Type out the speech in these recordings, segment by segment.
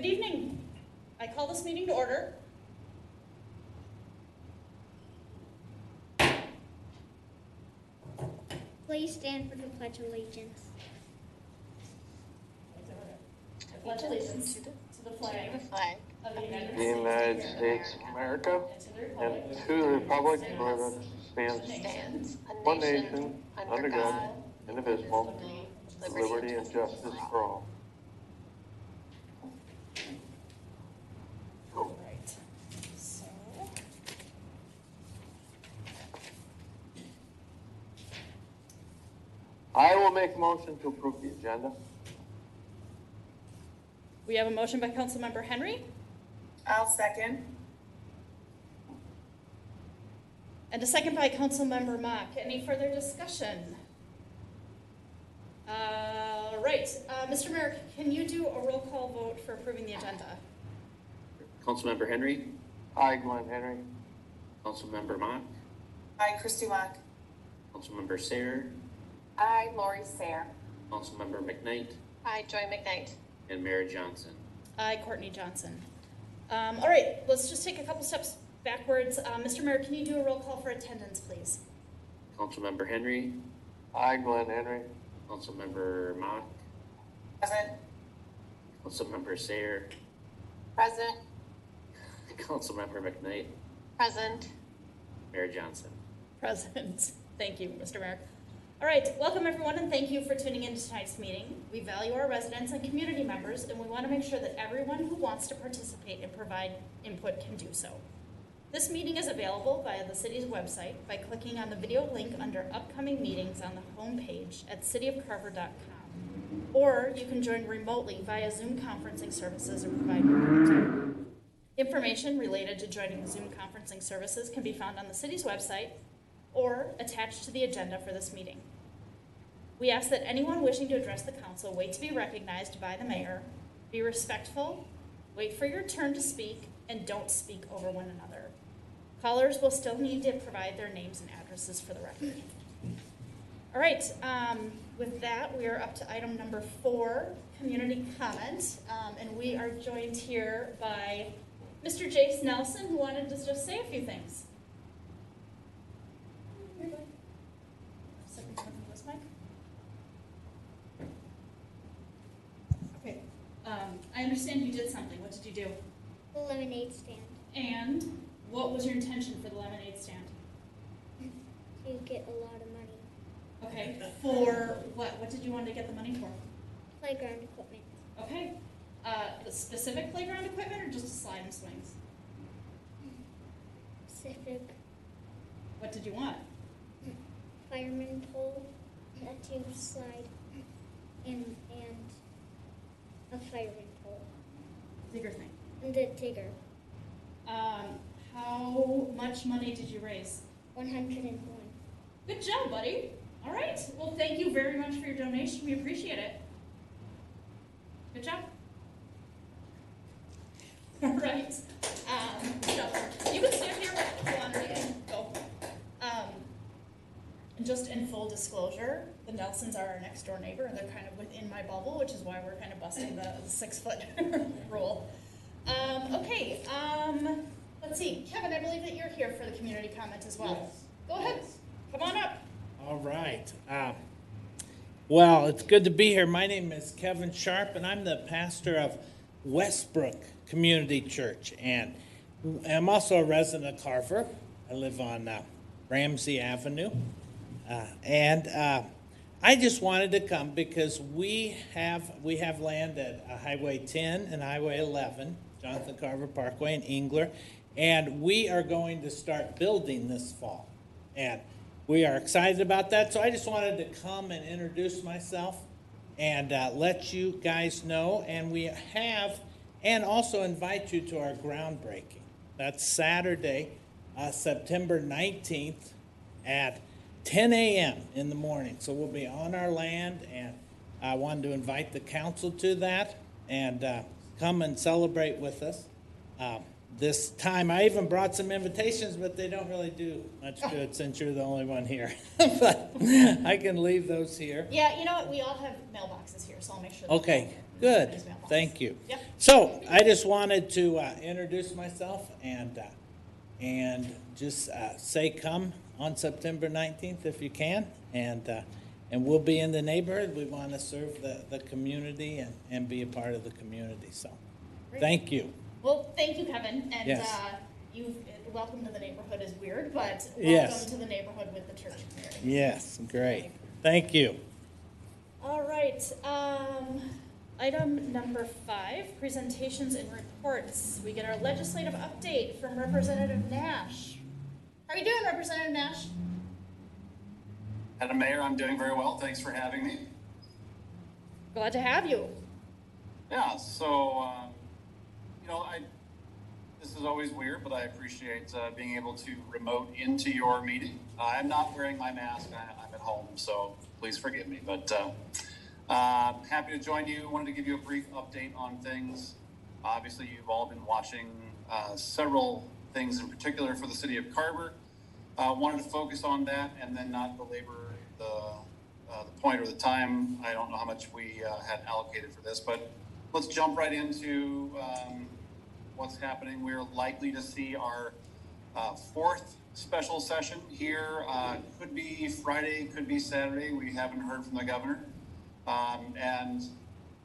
Good evening. I call this meeting to order. Please stand for the Pledge of Allegiance. I pledge allegiance to the flag of the United States of America, and to the republic for which stands one nation, under God, indivisible, with liberty and justice for all. All right. So, I will make a motion to approve the agenda. we have a motion by Councilmember Henry I'll second. and a second by Councilmember Mock. Any further discussion? Right. Mr. Mayor, can you do a roll call vote for approving the agenda? Councilmember Henry, I, Glenn Henry. Councilmember Mock, Aye, Christy Mock. Councilmember Sayre, Aye, Lori Sayre. Councilmember McKnight, Aye, Joy McKnight. and Mayor Johnson. Aye, Courtney Johnson. All right, let's just take a couple steps backwards. Mr. Mayor, can you do a roll call for attendance, please? Councilmember Henry, I, Glenn Henry. Councilmember Mock, Present. Councilmember Sayre, Present. Councilmember McKnight, Present. Mayor Johnson. Present. Thank you, Mr. Mayor. All right, welcome everyone, and thank you for tuning in to tonight's meeting. We value our residents and community members, and we want to make sure that everyone who wants to participate and provide input can do so. This meeting is available via the city's website by clicking on the video link under upcoming meetings on the homepage at cityofcarver.com. Or you can join remotely via Zoom conferencing services or provide remote. Information related to joining the Zoom conferencing services can be found on the city's website or attached to the agenda for this meeting. We ask that anyone wishing to address the council wait to be recognized by the mayor, be respectful, wait for your turn to speak, and don't speak over one another. Callers will still need to provide their names and addresses for the record. All right, with that, we are up to item number 4, community comment, and we are joined here by Mr. Jace Nelson, who wanted to just say a few things. Okay, I understand you did something. What did you do? The lemonade stand. And what was your intention for the lemonade stand? To get a lot of money. Okay, for what? What did you want to get the money for? Playground equipment. Okay, the specific playground equipment or just slide and swings? Pacific What did you want? fireman pole, a tube slide, and a fireman pole. Bigger thing. And the Tigger. How much money did you raise? 101. Good job, buddy. All right. Well, thank you very much for your donation. We appreciate it. Good job. All right. So you can stand here if you want to go. Just in full disclosure, the Nelsons are our next door neighbor, and they're kind of within my bubble, which is why we're kind of busting the 6-foot rule. Okay. Let's see. Kevin, I believe that you're here for the community comment as well. Yes. Go ahead. Come on up. All right. Well, it's good to be here. My name is Kevin Sharp, and I'm the pastor of Westbrook Community Church, and I'm also a resident of Carver. I live on Ramsey Avenue, and I just wanted to come because we have land at Highway 10 and Highway 11, Jonathan Carver Parkway in Engler, and we are going to start building this fall, and we are excited about that. So I just wanted to come and introduce myself and let you guys know, and also invite you to our groundbreaking. That's Saturday, September 19th at 10 a.m. in the morning. So we'll be on our land, and I wanted to invite the council to that and come and celebrate with us. This time, I even brought some invitations, but they don't really do much good since you're the only one here. But I can leave those here. Yeah, you know what? We all have mailboxes here, so I'll make sure. Okay, Good, His mailbox. thank you. Yep. So I just wanted to introduce myself and just say come on September 19th if you can. And we'll be in the neighborhood. We want to serve the community and be a part of the community. So Great. thank you. Well, thank you, Kevin, and Yes. welcome to the neighborhood is weird, but welcome Yes. to the neighborhood with the church community. Yes, great. Thank you. All right, item number 5, presentations and reports. We get our legislative update from Representative Nash. How are you doing, Representative Nash? Madam Mayor, I'm doing very well. Thanks for having me. Glad to have you. Yeah, so, this is always weird, but I appreciate being able to remote into your meeting. I'm not wearing my mask. I'm at home, so please forgive me. But happy to join you. Wanted to give you a brief update on things. Obviously, you've all been watching several things in particular for the city of Carver. Wanted to focus on that and then not belabor the point or the time. I don't know how much we had allocated for this, but let's jump right into what's happening. We're likely to see our 4th special session here. Could be Friday, could be Saturday. We haven't heard from the governor. And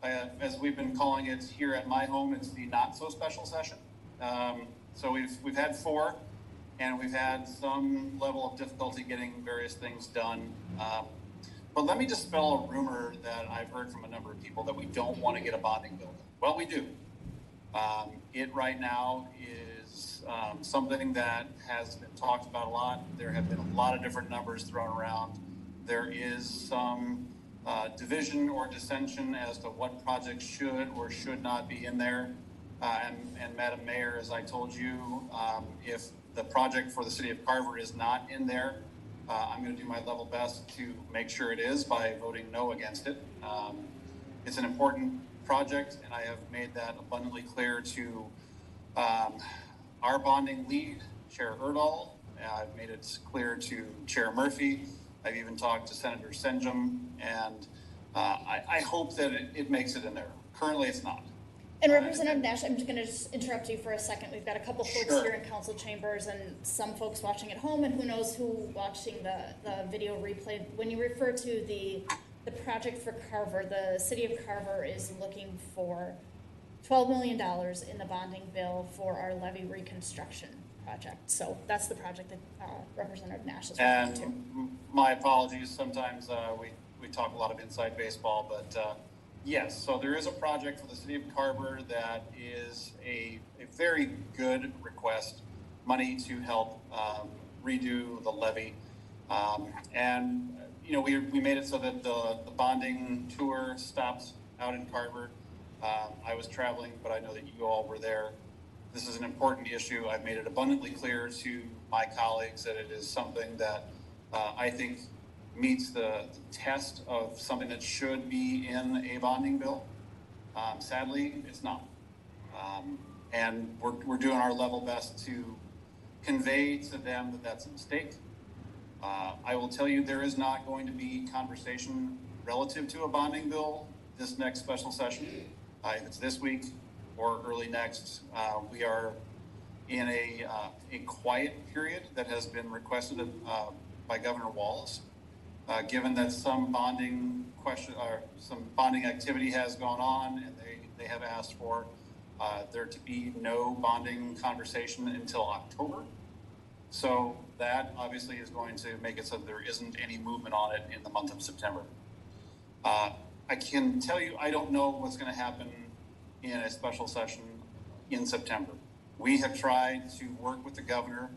as we've been calling it here at my home, it's the not so special session. So we've had 4. And we've had some level of difficulty getting various things done. But let me dispel a rumor that I've heard from a number of people that we don't want to get a bonding bill. Well, we do. It right now is something that has been talked about a lot. There have been a lot of different numbers thrown around. There is some division or dissension as to what projects should or should not be in there. And Madam Mayor, as I told you, if the project for the city of Carver is not in there, I'm going to do my level best to make sure it is by voting no against it. It's an important project, and I have made that abundantly clear to our bonding lead, Chair Erdahl. I've made it clear to Chair Murphy. I've even talked to Senator Senjum, and I hope that it makes it in there. Currently, it's not. And Representative Nash, I'm just going to interrupt you for a second. We've got a couple folks Sure. here in council chambers and some folks watching at home, and who knows who watching the video replay. When you refer to the project for Carver, the city of Carver is looking for $12 million in the bonding bill for our levee reconstruction project. So that's the project that Representative Nash is referring to. And my apologies, sometimes we talk a lot of inside baseball, but yes, so there is a project for the city of Carver that is a very good request, money to help redo the levee. And, we made it so that the bonding tour stops out in Carver. I was traveling, but I know that you all were there. This is an important issue. I've made it abundantly clear to my colleagues that it is something that I think meets the test of something that should be in a bonding bill. Sadly, it's not. And we're doing our level best to convey to them that that's a mistake. I will tell you there is not going to be conversation relative to a bonding bill this next special session. If it's this week or early next, we are in a quiet period that has been requested by Governor Walz. Given that some bonding activity has gone on, and they have asked for there to be no bonding conversation until October. So that obviously is going to make it so that there isn't any movement on it in the month of September. I can tell you, I don't know what's going to happen in a special session in September. We have tried to work with the governor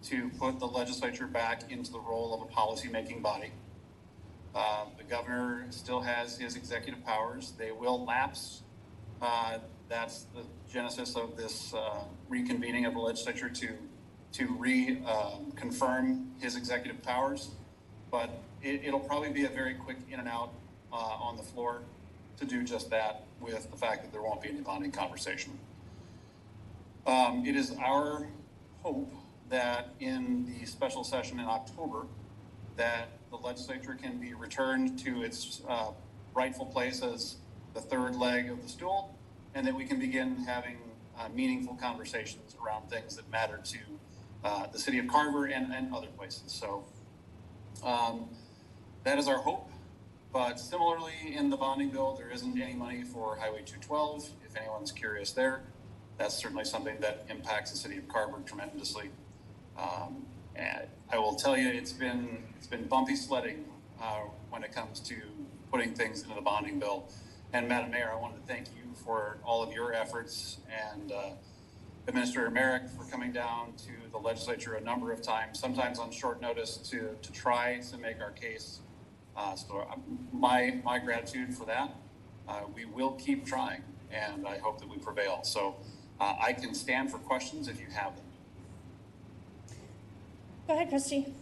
to put the legislature back into the role of a policymaking body. The governor still has his executive powers. They will lapse. That's the genesis of this reconvening of the legislature to reconfirm his executive powers. But it'll probably be a very quick in and out on the floor to do just that, with the fact that there won't be any bonding conversation. It is our hope that in the special session in October, that the legislature can be returned to its rightful place as the third leg of the stool, and that we can begin having meaningful conversations around things that matter to the city of Carver and other places. So that is our hope. But similarly, in the bonding bill, there isn't any money for Highway 212. If anyone's curious there, that's certainly something that impacts the city of Carver tremendously. And I will tell you, it's been bumpy sledding when it comes to putting things into the bonding bill. And Madam Mayor, I wanted to thank you for all of your efforts, and Administrator Merrick for coming down to the legislature a number of times, sometimes on short notice, to try to make our case. So my gratitude for that. We will keep trying, and I hope that we prevail. So I can stand for questions if you have them. Go ahead, Christy.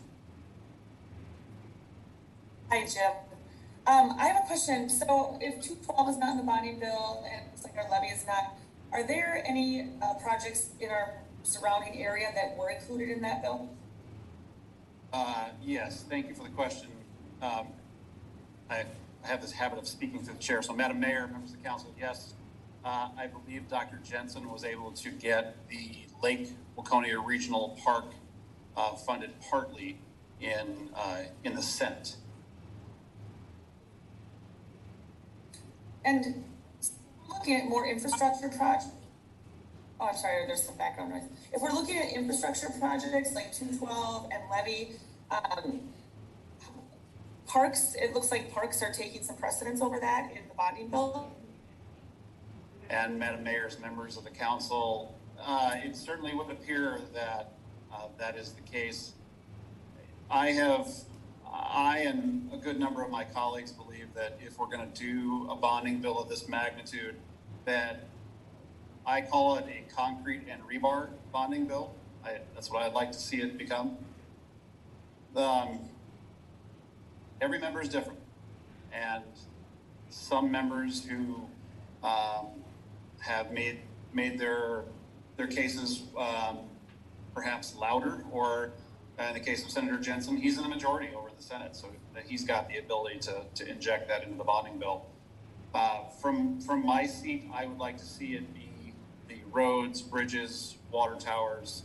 Hi, Jim. I have a question. So if 212 is not in the bonding bill and it's like our levy is not, are there any projects in our surrounding area that were included in that bill? Yes, thank you for the question. I have this habit of speaking to the chair. So Madam Mayor, members of the council, yes, I believe Dr. Jensen was able to get the Lake Waconia Regional Park funded partly in the Senate. And looking at more infrastructure projects, oh, I'm sorry, there's some background noise. If we're looking at infrastructure projects like 212 and levy, parks, it looks like parks are taking some precedence over that in the bonding bill. And Madam Mayor's members of the council, it certainly would appear that that is the case. I and a good number of my colleagues believe that if we're going to do a bonding bill of this magnitude, that I call it a concrete and rebar bonding bill. That's what I'd like to see it become. Every member is different, and some members who have made their cases perhaps louder, or in the case of Senator Jensen, he's in the majority over the Senate, so that he's got the ability to inject that into the bonding bill. From my seat, I would like to see it be the roads, bridges, water towers,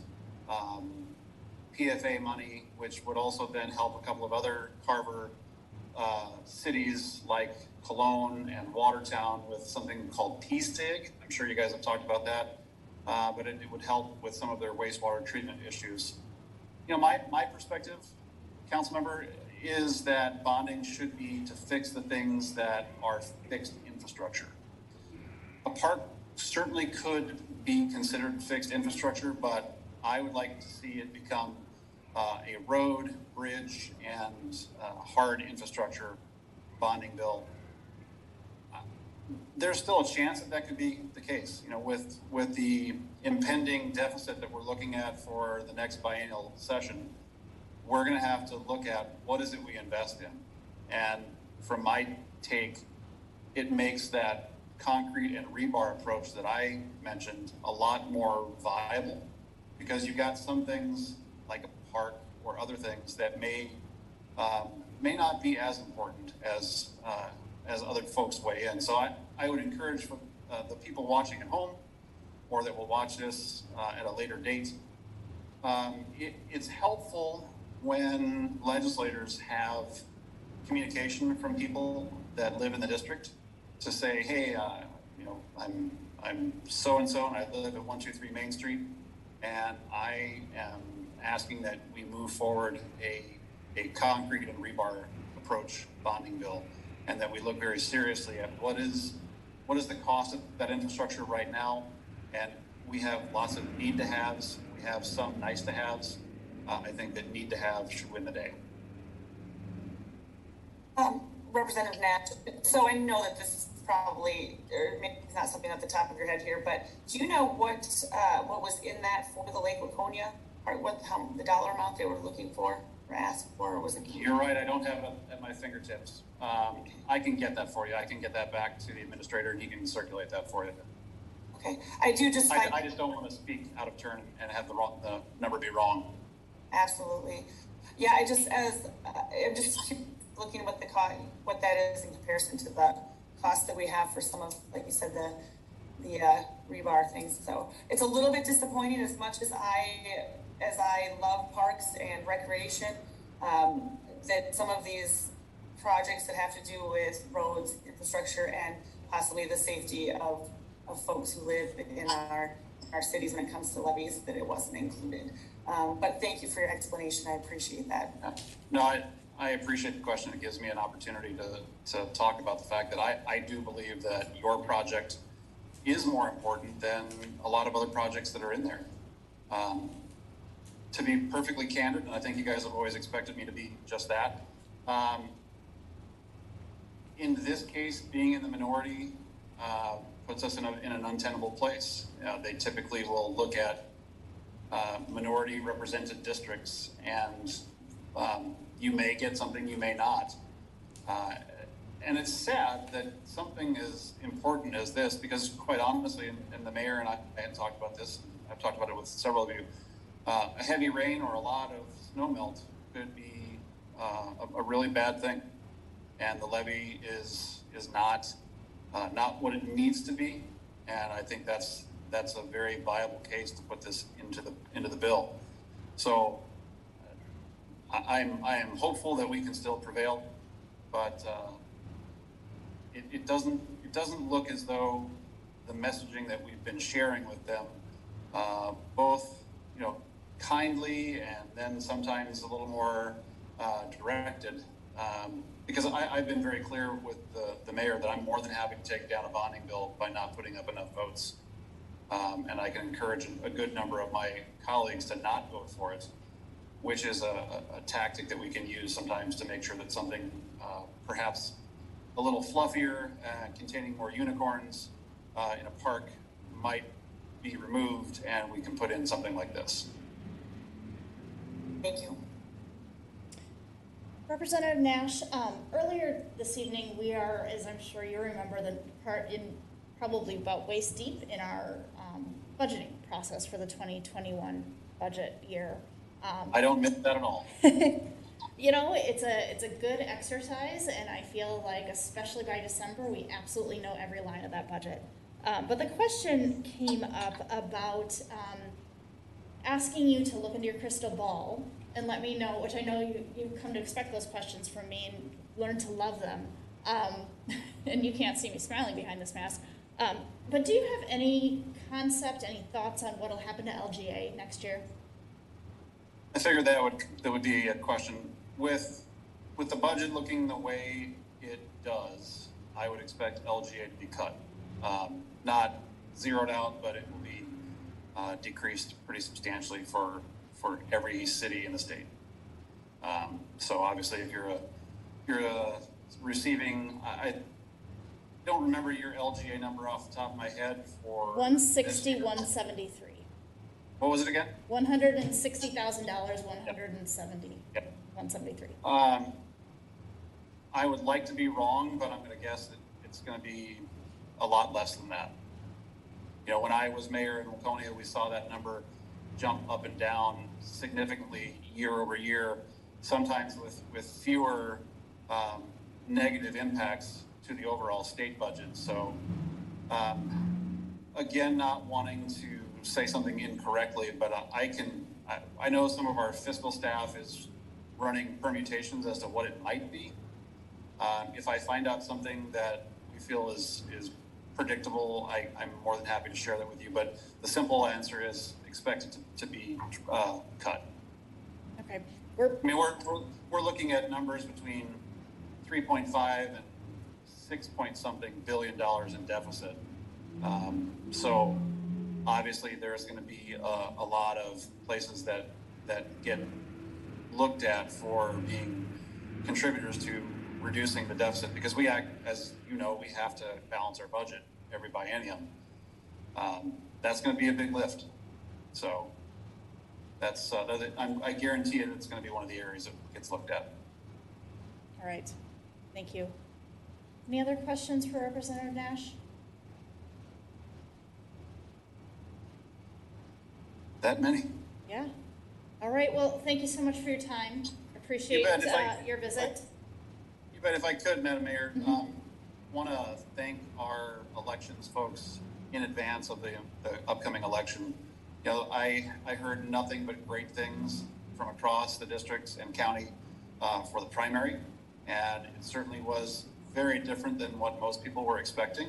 PFA money, which would also then help a couple of other Carver cities like Cologne and Watertown with something called PSTIG. I'm sure you guys have talked about that, but it would help with some of their wastewater treatment issues. You know, my perspective, council member, is that bonding should be to fix the things that are fixed infrastructure. A park certainly could be considered fixed infrastructure, but I would like to see it become a road, bridge, and hard infrastructure bonding bill. There's still a chance that could be the case. You know, with the impending deficit that we're looking at for the next biennial session, we're going to have to look at what is it we invest in. And from my take, it makes that concrete and rebar approach that I mentioned a lot more viable, because you've got some things like a park or other things that may not be as important as other folks weigh in. So I would encourage for the people watching at home, or that will watch this at a later date, it's helpful when legislators have communication from people that live in the district to say, hey, you know, I'm so-and-so, and I live at 123 Main Street, and I am asking that we move forward a concrete and rebar approach bonding bill, and that we look very seriously at what is the cost of that infrastructure right now. And we have lots of need to haves. We have some nice to haves. I think that need to have should win the day. Representative Nat, so I know that this is probably, or maybe it's not something at the top of your head here, but do you know what was in that for the Lake Waconia, or how the dollar amount they were looking for or asked for, or was it? You're right, I don't have it at my fingertips. I can get that for you. I can get that back to the administrator, and he can circulate that for you. Okay, I do just find... I just don't want to speak out of turn and have the number be wrong. Absolutely. Yeah, I'm just looking at what that is in comparison to the costs that we have for some of, like you said, the rebar things. So it's a little bit disappointing. As much as I love parks and recreation, that some of these projects that have to do with roads, infrastructure, and possibly the safety of folks who live in our cities when it comes to levies, that it wasn't included. But thank you for your explanation. I appreciate that. No, I appreciate the question. It gives me an opportunity to talk about the fact that I do believe that your project is more important than a lot of other projects that are in there. To be perfectly candid, and I think you guys have always expected me to be just that, in this case, being in the minority puts us in an untenable place. They typically will look at minority represented districts, and you may get something, you may not. And it's sad that something as important as this, because quite honestly, and the mayor and I had talked about this, I've talked about it with several of you, a heavy rain or a lot of snow melt could be a really bad thing. And the levy is not what it needs to be. And I think that's a very viable case to put this into the bill. So I am hopeful that we can still prevail, but it doesn't look as though the messaging that we've been sharing with them, both kindly and then sometimes a little more directed. Because I've been very clear with the mayor that I'm more than happy to take down a bonding bill by not putting up enough votes. And I can encourage a good number of my colleagues to not vote for it, which is a tactic that we can use sometimes to make sure that something perhaps a little fluffier, containing more unicorns in a park might be removed, and we can put in something like this. Thank you. Representative Nash, earlier this evening, we are, as I'm sure you remember, probably about waist deep in our budgeting process for the 2021 budget year. I don't miss that at all. It's a good exercise, and I feel like, especially by December, we absolutely know every line of that budget. But the question came up about asking you to look into your crystal ball and let me know, which I know you've come to expect those questions from me and learn to love them. And you can't see me smiling behind this mask. But do you have any concept, any thoughts on what will happen to LGA next year? I figured that would be a question. With the budget looking the way it does, I would expect LGA to be cut. Not zeroed out, but it will be decreased pretty substantially for every city in the state. So obviously, if you're receiving, I don't remember your LGA number off the top of my head for 160, 173. What was it again? $160,000, 170, Yep. 173. I would like to be wrong, but I'm going to guess that it's going to be a lot less than that. When I was mayor in Laconia, we saw that number jump up and down significantly year over year, sometimes with fewer negative impacts to the overall state budget. So again, not wanting to say something incorrectly, but I know some of our fiscal staff is running permutations as to what it might be. If I find out something that we feel is predictable, I'm more than happy to share that with you. But the simple answer is expect it to be cut. Okay. We're looking at numbers between 3.5 and 6 point something billion in deficit. So obviously there's going to be a lot of places that get looked at for being contributors to reducing the deficit, because we as you know, we have to balance our budget every biennium. That's going to be a big lift. So that's I guarantee it, it's going to be one of the areas that gets looked at. All right. Thank you. Any other questions for Representative Nash? That many? Yeah. All right. Well, thank you so much for your time. Appreciate your visit. You bet. If I could, Madam Mayor, want to thank our elections folks in advance of the upcoming election. You know, I heard nothing but great things from across the districts and county for the primary, and it certainly was very different than what most people were expecting.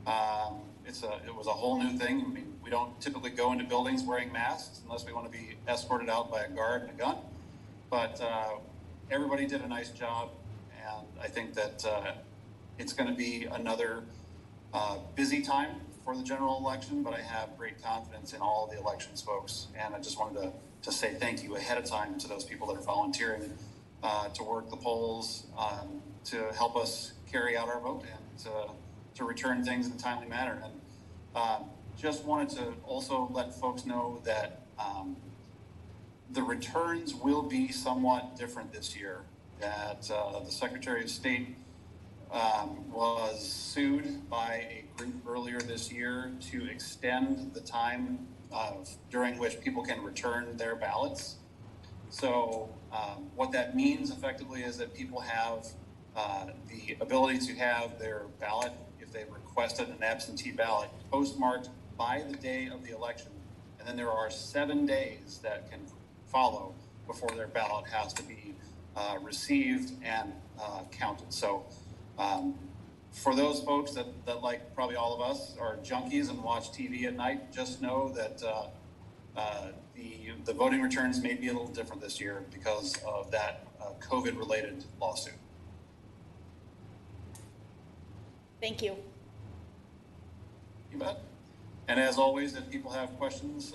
It was a whole new thing. I mean, we don't typically go into buildings wearing masks unless we want to be escorted out by a guard and a gun. But everybody did a nice job, and I think that it's going to be another busy time for the general election, but I have great confidence in all of the elections folks, and I just wanted to say thank you ahead of time to those people that are volunteering to work the polls, to help us carry out our vote, and to return things in a timely manner. And just wanted to also let folks know that the returns will be somewhat different this year. That the Secretary of State was sued by a group earlier this year to extend the time during which people can return their ballots. So what that means effectively is that people have the ability to have their ballot, if they requested an absentee ballot, postmarked by the day of the election. And then there are 7 days that can follow before their ballot has to be received and counted. So for those folks that like probably all of us are junkies and watch TV at night, just know that the voting returns may be a little different this year because of that COVID-related lawsuit. Thank you. You bet. And as always, if people have questions,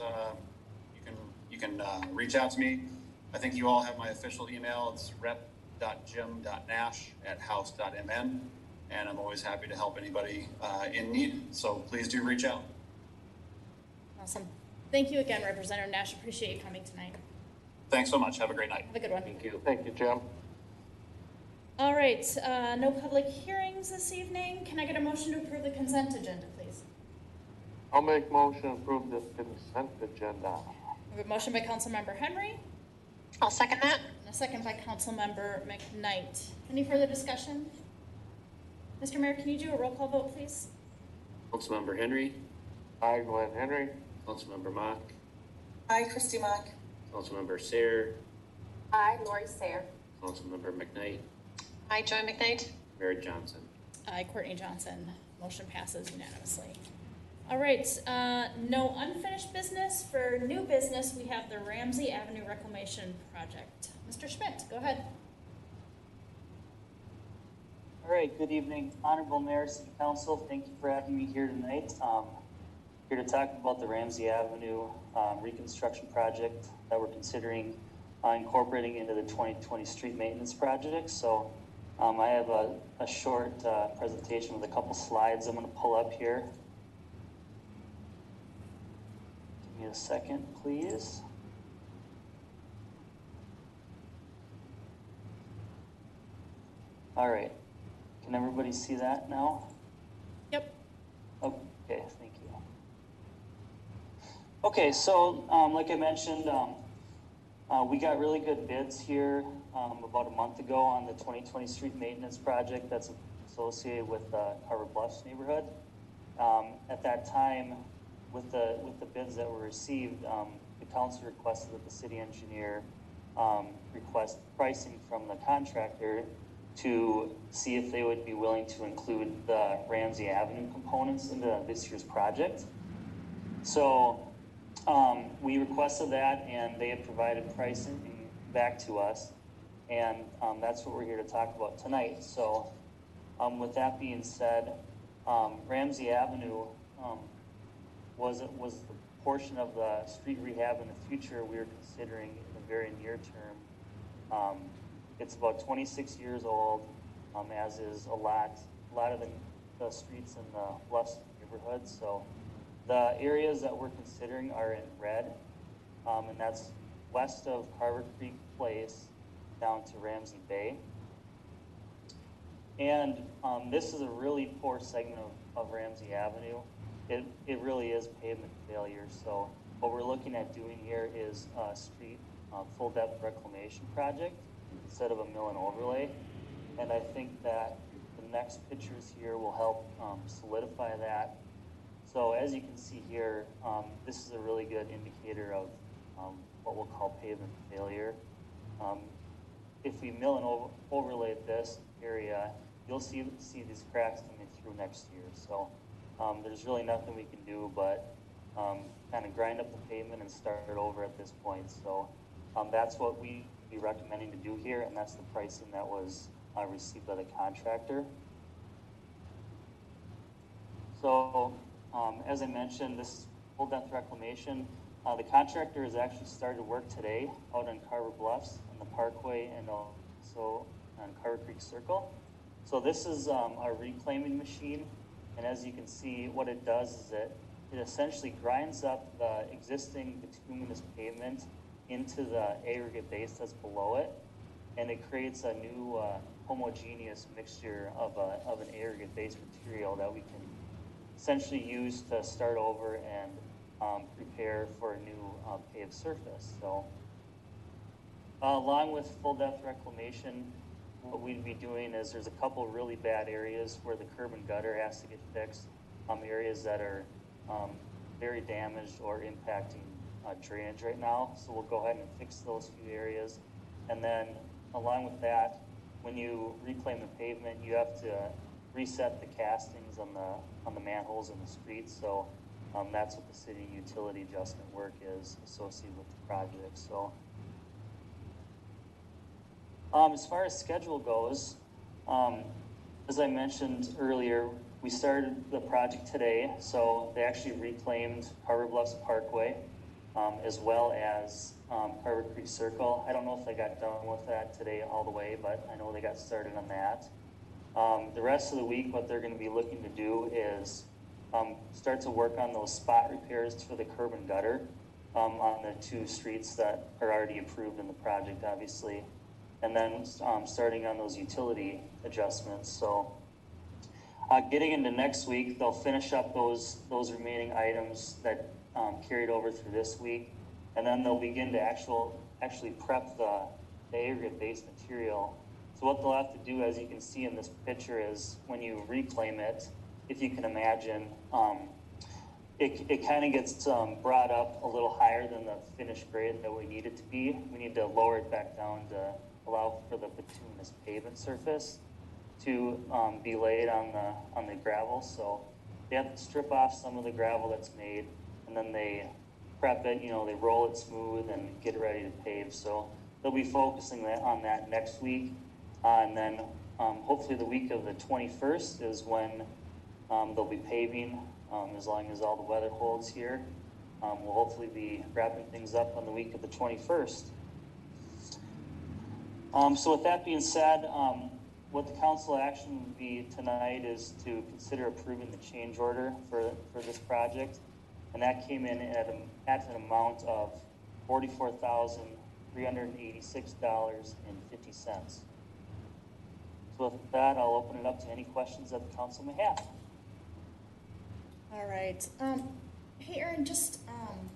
you can reach out to me. I think you all have my official email. It's rep.jim.nash@house.mn, and I'm always happy to help anybody in need. So please do reach out. Awesome. Thank you again, Representative Nash. Appreciate you coming tonight. Thanks so much. Have a great night. Have a good one. Thank you. Thank you, Jim. All right, no public hearings this evening. Can I get a motion to approve the consent agenda, please? I'll make motion to approve the consent agenda. We have a motion by Councilmember Henry I'll second that. and a second by Councilmember McKnight. Any further discussion? Mr. Mayor, can you do a roll call vote, please? Councilmember Henry, I, Glenn Henry. Councilmember Mock, Hi, Christy Mock. Councilmember Sayer, Aye, Lori Sayer. Councilmember McKnight, Aye, Joy McKnight. Mayor Johnson. Aye, Courtney Johnson. Motion passes unanimously. All right, no unfinished business. For new business, we have the Ramsey Avenue Reclamation Project. Mr. Schmidt, go ahead. All right, good evening, Honorable Mayor, City Council. Thank you for having me here tonight. Here to talk about the Ramsey Avenue reconstruction project that we're considering incorporating into the 2020 street maintenance project. So I have a short presentation with a couple slides I'm going to pull up here. Give me a second, please. All right. Can everybody see that now? Yep. Okay, thank you. Okay, so like I mentioned, we got really good bids here about a month ago on the 2020 street maintenance project that's associated with the Carver Bluffs neighborhood. At that time, with the bids that were received, the council requested that the city engineer request pricing from the contractor to see if they would be willing to include the Ramsey Avenue components into this year's project. So we requested that, and they had provided pricing back to us, and that's what we're here to talk about tonight. So with that being said, Ramsey Avenue was the portion of the street rehab in the future we were considering in the very near term. It's about 26 years old, as is a lot of the streets in the Bluffs neighborhood. So the areas that we're considering are in red, and that's west of Carver Creek Place down to Ramsey Bay. And this is a really poor segment of Ramsey Avenue. It really is pavement failure. So what we're looking at doing here is a street full depth reclamation project instead of a mill and overlay. And I think that the next pictures here will help solidify that. So as you can see here, this is a really good indicator of what we'll call pavement failure. If we mill and overlay this area, you'll see these cracks coming through next year. So there's really nothing we can do but kind of grind up the pavement and start over at this point. So that's what we be recommending to do here, and that's the pricing that was received by the contractor. So as I mentioned, this is full depth reclamation. The contractor has actually started work today out on Carver Bluffs on the Parkway and also on Carver Creek Circle. So this is our reclaiming machine, and as you can see, what it does is it essentially grinds up the existing bituminous pavement into the aggregate base that's below it, and it creates a new homogeneous mixture of an aggregate base material that we can essentially use to start over and prepare for a new paved surface. So along with full depth reclamation, what we'd be doing is there's a couple really bad areas where the curb and gutter has to get fixed, areas that are very damaged or impacting drainage right now. So we'll go ahead and fix those few areas. And then along with that, when you reclaim the pavement, you have to reset the castings on the manholes in the streets. So that's what the city utility adjustment work is associated with the project. So as far as schedule goes, as I mentioned earlier, we started the project today. So they actually reclaimed Carver Bluffs Parkway, as well as Carver Creek Circle. I don't know if they got done with that today all the way, but I know they got started on that. The rest of the week, what they're going to be looking to do is start to work on those spot repairs for the curb and gutter on the two streets that are already approved in the project, obviously. And then starting on those utility adjustments. So getting into next week, they'll finish up those remaining items that carried over through this week. And then they'll begin to actually prep the aggregate base material. So what they'll have to do, as you can see in this picture, is when you reclaim it, if you can imagine, it kind of gets brought up a little higher than the finished grade that we need it to be. We need to lower it back down to allow for the bituminous pavement surface to be laid on the gravel. So they have to strip off some of the gravel that's made, and then they prep it, they roll it smooth and get it ready to pave. So they'll be focusing on that next week. And then hopefully the week of the 21st is when they'll be paving, as long as all the weather holds here. We'll hopefully be wrapping things up on the week of the 21st. So with that being said, what the council action would be tonight is to consider approving the change order for this project. And that came in at an amount of $44,386.50. So with that, I'll open it up to any questions that the council may have. All right. Hey, Aaron, just I'm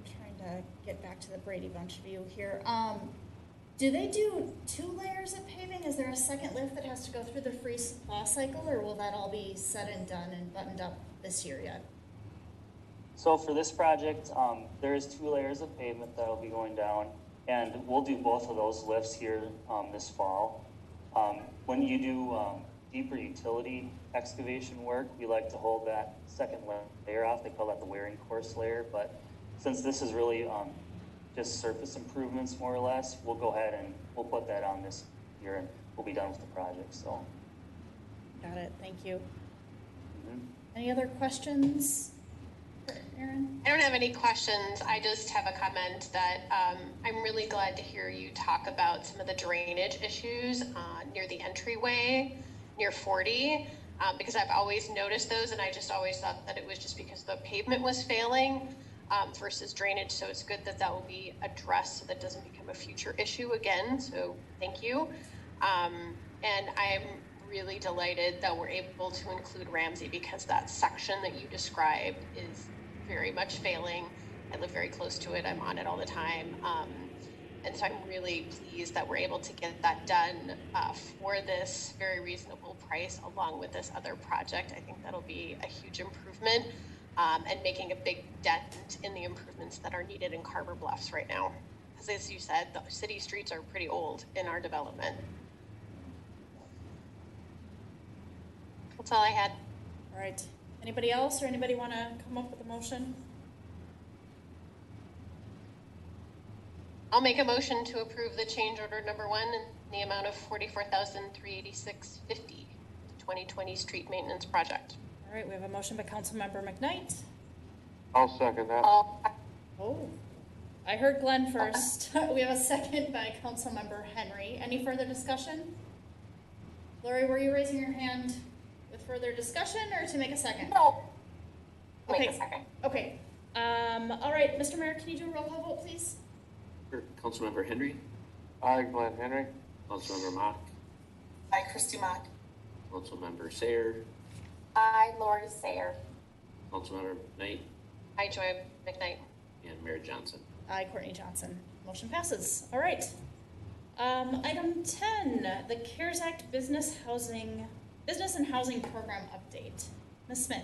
trying to get back to the Brady Bunch view here. Do they do 2 layers of paving? Is there a second lift that has to go through the freeze thaw cycle, or will that all be said and done and buttoned up this year yet? So for this project, there is 2 layers of pavement that will be going down, and we'll do both of those lifts here this fall. When you do deeper utility excavation work, we like to hold that second layer off. They call that the wearing course layer, but since this is really just surface improvements more or less, we'll go ahead and we'll put that on this year and we'll be done with the project. So got it. Thank you. Any other questions for Aaron? I don't have any questions. I just have a comment that I'm really glad to hear you talk about some of the drainage issues near the entryway, near 40, because I've always noticed those, and I just always thought that it was just because the pavement was failing versus drainage. So it's good that that will be addressed so that doesn't become a future issue again. So thank you. And I'm really delighted that we're able to include Ramsey, because that section that you described is very much failing. I live very close to it. I'm on it all the time. And so I'm really pleased that we're able to get that done for this very reasonable price along with this other project. I think that'll be a huge improvement and making a big dent in the improvements that are needed in Carver Bluffs right now. Because as you said, the city streets are pretty old in our development. That's all I had. All right. Anybody else or anybody want to come up with a motion? I'll make a motion to approve the change order number 1 in the amount of $44,386.50 to 2020 street maintenance project. All right, we have a motion by Councilmember McKnight. I'll second that. Oh, I heard Glenn first. We have a second by Councilmember Henry. Any further discussion? Lori, were you raising your hand with further discussion or to make a second? No. Okay. Make a second. Okay. All right, Mr. Mayor, can you do a roll call vote, please? Sure. Councilmember Henry, Aye, Glenn Henry. Councilmember Mock, Aye, Christy Mock. Councilmember Sayer, Aye, Lori Sayer. Councilmember McKnight, Hi, Joy McKnight. and Mayor Johnson. Aye, Courtney Johnson. Motion passes. All right. Item 10, the CARES Act Business and Housing Program update. Ms. Smith.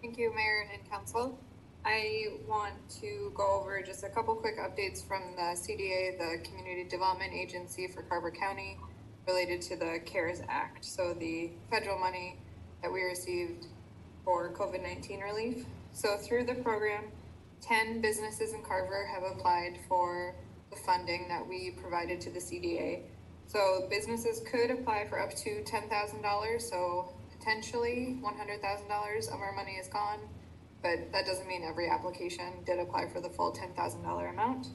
Thank you, Mayor and Council. I want to go over just a couple quick updates from the CDA, the Community Development Agency for Carver County, related to the CARES Act. So the federal money that we received for COVID-19 relief. So through the program, 10 businesses in Carver have applied for the funding that we provided to the CDA. So businesses could apply for up to $10,000. So potentially $100,000 of our money is gone, but that doesn't mean every application did apply for the full $10,000 amount.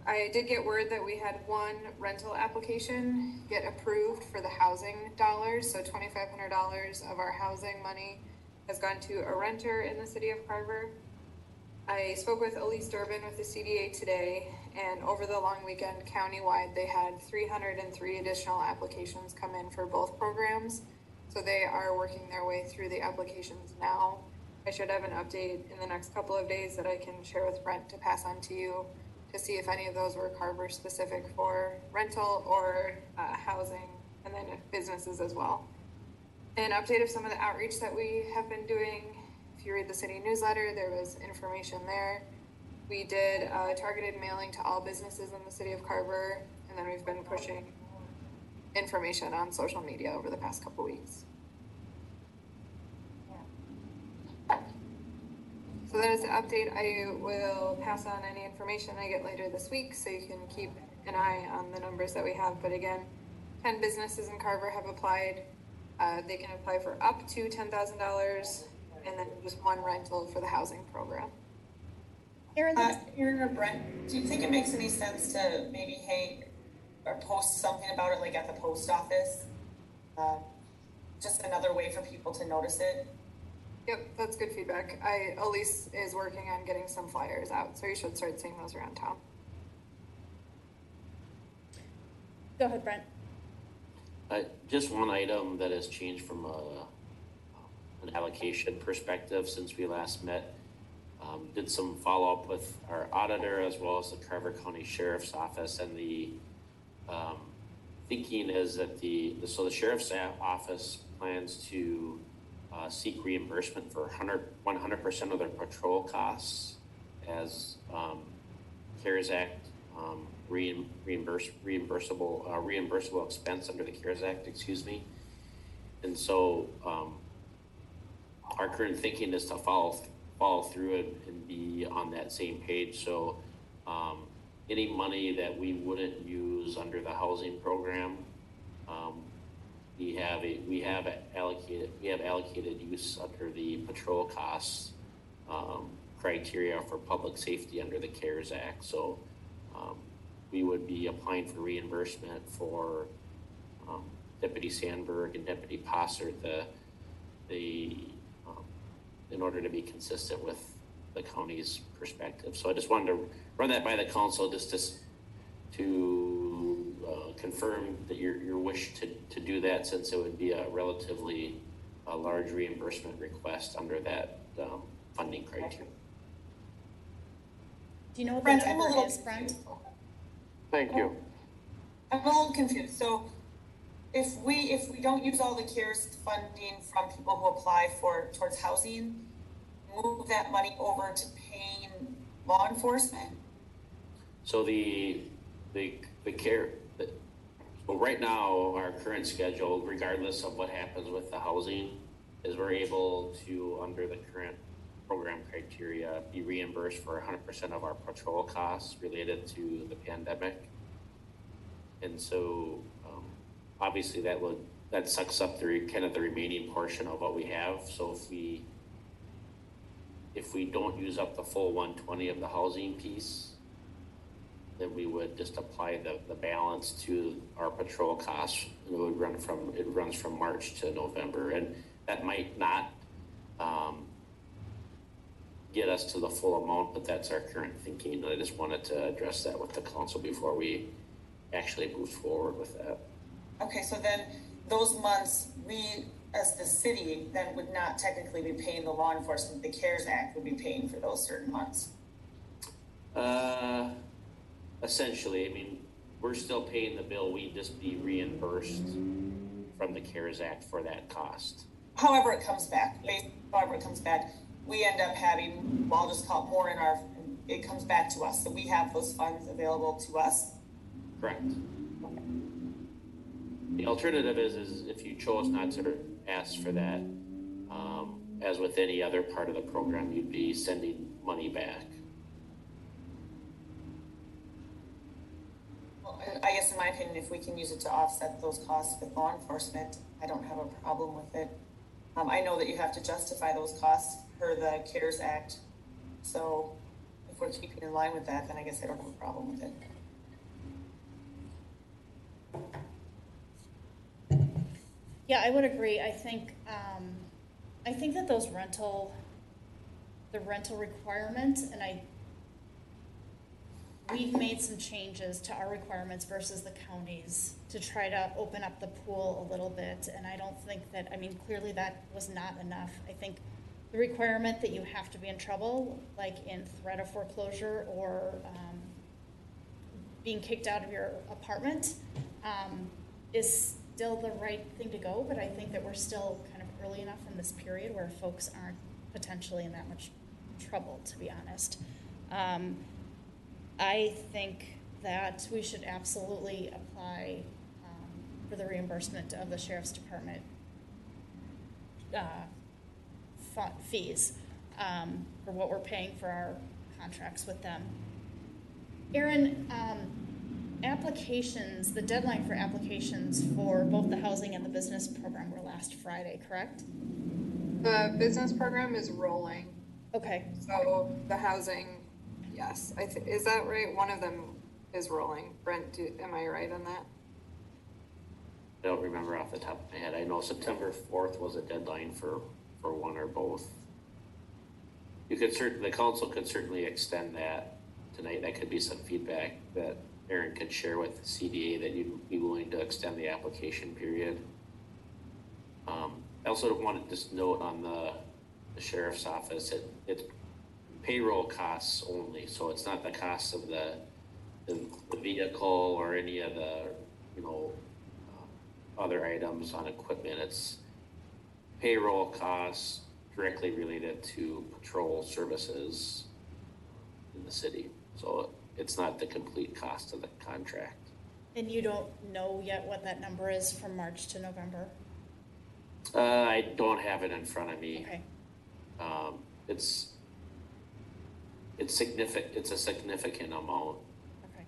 I did get word that we had one rental application get approved for the housing dollars. So $2,500 of our housing money has gone to a renter in the city of Carver. I spoke with Elise Durbin with the CDA today, and over the long weekend, countywide, they had 303 additional applications come in for both programs. So they are working their way through the applications now. I should have an update in the next couple of days that I can share with Brent to pass on to you to see if any of those were Carver specific for rental or housing, and then businesses as well. An update of some of the outreach that we have been doing. If you read the city newsletter, there was information there. We did a targeted mailing to all businesses in the city of Carver, and then we've been pushing information on social media over the past couple weeks. So that is the update. I will pass on any information I get later this week so you can keep an eye on the numbers that we have. But again, 10 businesses in Carver have applied. They can apply for up to $10,000 and then just one rental for the housing program. Aaron or Brent, do you think it makes any sense to maybe or post something about it like at the post office? Just another way for people to notice it? Yep, that's good feedback. Elise is working on getting some flyers out, so you should start seeing those around town. Go ahead, Brent. Just one item that has changed from an allocation perspective since we last met. Did some follow-up with our auditor as well as the Carver County Sheriff's Office, and the thinking is that the Sheriff's Office plans to seek reimbursement for 100% of their patrol costs as CARES Act reimbursable expense under the CARES Act, excuse me. And so our current thinking is to follow through and be on that same page. So any money that we wouldn't use under the housing program, we have allocated use under the patrol costs criteria for public safety under the CARES Act. So we would be applying for reimbursement for Deputy Sandberg and Deputy Possert, in order to be consistent with the county's perspective. So I just wanted to run that by the council just to confirm that your wish to do that, since it would be a relatively large reimbursement request under that funding criteria. Do you know what Brent, the I'm a number little is, Brent? Thank you. I'm a little confused. So if we don't use all the CARES funding from people who apply towards housing, move that money over to paying law enforcement? So the care, so right now, our current schedule, regardless of what happens with the housing, is we're able to, under the current program criteria, be reimbursed for 100% of our patrol costs related to the pandemic. And so, obviously that sucks up the kind of the remaining portion of what we have. So if we don't use up the full 120 of the housing piece, then we would just apply the balance to our patrol costs. It runs from March to November, and that might not get us to the full amount, but that's our current thinking. And I just wanted to address that with the council before we actually move forward with that. Okay, so then those months, we as the city then would not technically be paying the law enforcement. The CARES Act would be paying for those certain months. Essentially, I mean, we're still paying the bill. We'd just be reimbursed from the CARES Act for that cost. However it comes back, we end up having, well, I'll just call it more it comes back to us. So we have those funds available to us. Correct. The alternative is if you chose not to ask for that, as with any other part of the program, you'd be sending money back. Well, I guess in my opinion, if we can use it to offset those costs with law enforcement, I don't have a problem with it. I know that you have to justify those costs per the CARES Act. So if we're keeping in line with that, then I guess I don't have a problem with it. Yeah, I would agree. I think that the rental requirement, and we've made some changes to our requirements versus the counties to try to open up the pool a little bit. And I don't think that, I mean, clearly that was not enough. I think the requirement that you have to be in trouble, like in threat of foreclosure or being kicked out of your apartment, is still the right thing to go, but I think that we're still kind of early enough in this period where folks aren't potentially in that much trouble, to be honest. I think that we should absolutely apply for the reimbursement of the Sheriff's Department fees for what we're paying for our contracts with them. Erin, applications, the deadline for applications for both the housing and the business program were last Friday, correct? The business program is rolling. Okay. So the housing, yes. Is that right? One of them is rolling. Brent, am I right on that? I don't remember off the top of my head. I know September 4th was a deadline for one or both. The council could certainly extend that tonight. That could be some feedback that Aaron could share with the CDA that you'd be willing to extend the application period. I also want to just note on the sheriff's office, it's payroll costs only. So it's not the cost of the vehicle or any of the, other items on equipment. It's payroll costs directly related to patrol services in the city. So it's not the complete cost of the contract. And you don't know yet what that number is from March to November? I don't have it in front of me. Okay. It's significant. It's a significant amount. Okay.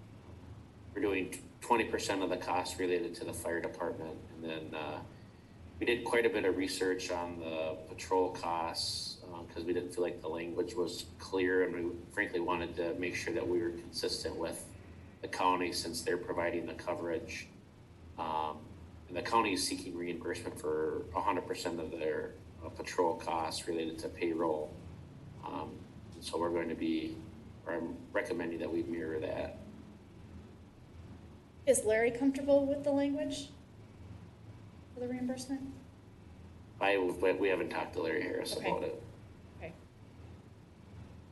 We're doing 20% of the costs related to the fire department, and then we did quite a bit of research on the patrol costs because we didn't feel like the language was clear, and we frankly wanted to make sure that we were consistent with the county since they're providing the coverage. And the county is seeking reimbursement for 100% of their patrol costs related to payroll. So we're going to be, or I'm recommending that we mirror that. Is Larry comfortable with the language for the reimbursement? We haven't talked to Larry Harris Okay. about it. Okay.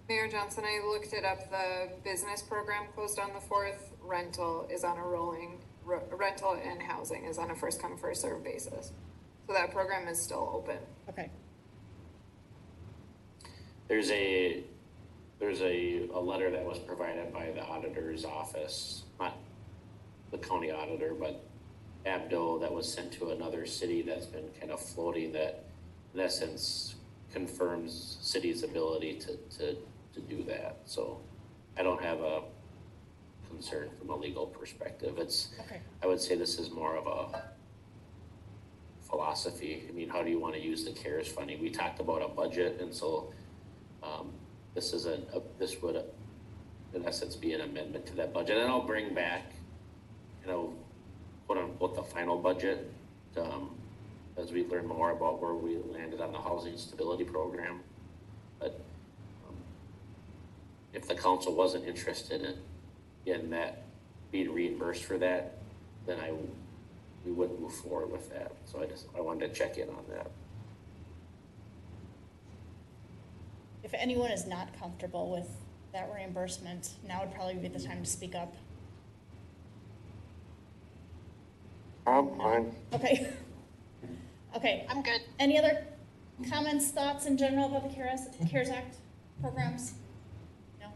Mayor Johnson, I looked it up. The business program closed on the 4th. Rental is on a rental and housing is on a first come, first served basis. So that program is still open. Okay. There's a letter that was provided by the auditor's office, not the county auditor, but Abdo, that was sent to another city that's been kind of floating, that in essence confirms city's ability to do that. So I don't have a concern from a legal perspective. Okay. I would say this is more of a philosophy. I mean, how do you want to use the CARES funding? We talked about a budget, and so this would in essence be an amendment to that budget. And I'll bring back, quote unquote, the final budget as we learn more about where we landed on the housing stability program. But if the council wasn't interested in that being reimbursed for that, then we wouldn't move forward with that. So I wanted to check in on that. If anyone is not comfortable with that reimbursement, now would probably be the time to speak up. I'm fine. Okay. Okay. I'm good. Any other comments, thoughts in general about the CARES Act programs? No?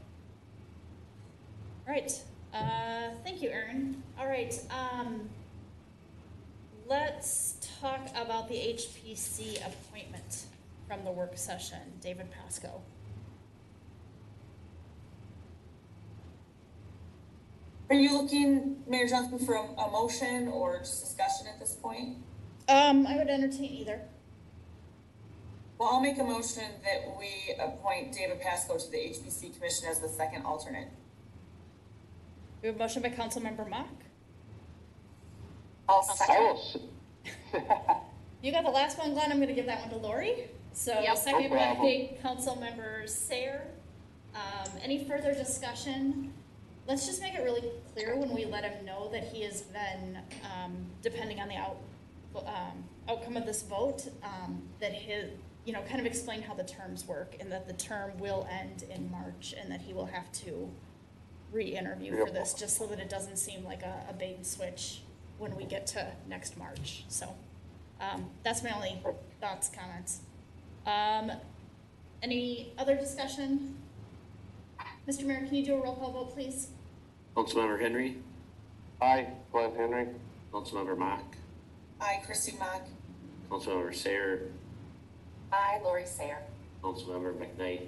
All right. Thank you, Erin. All right. Let's talk about the HPC appointment from the work session. David Pasco. Are you looking, Mayor Johnson, for a motion or just discussion at this point? I would entertain either. Well, I'll make a motion that we appoint David Pasco to the HBC Commission as the second alternate. We have a motion by Councilmember Mock. I'll I second. will. You got the last one, Glenn. I'm going to give that one to Lori. So Yep. second No by problem. Councilmember Sayer. Any further discussion? Let's just make it really clear when we let him know that he has been, depending on the outcome of this vote, that his, kind of explain how the terms work, and that the term will end in March, and that he will have to re-interview for this, just so that it doesn't seem like a bait and switch when we get to next March. So that's my only thoughts, comments. Any other discussion? Mr. Mayor, can you do a roll call vote, please? Councilmember Henry, Aye, Glenn Henry. Councilmember Mock, Aye, Christie Mock. Councilmember Sayer, Aye, Lori Sayer. Councilmember McKnight,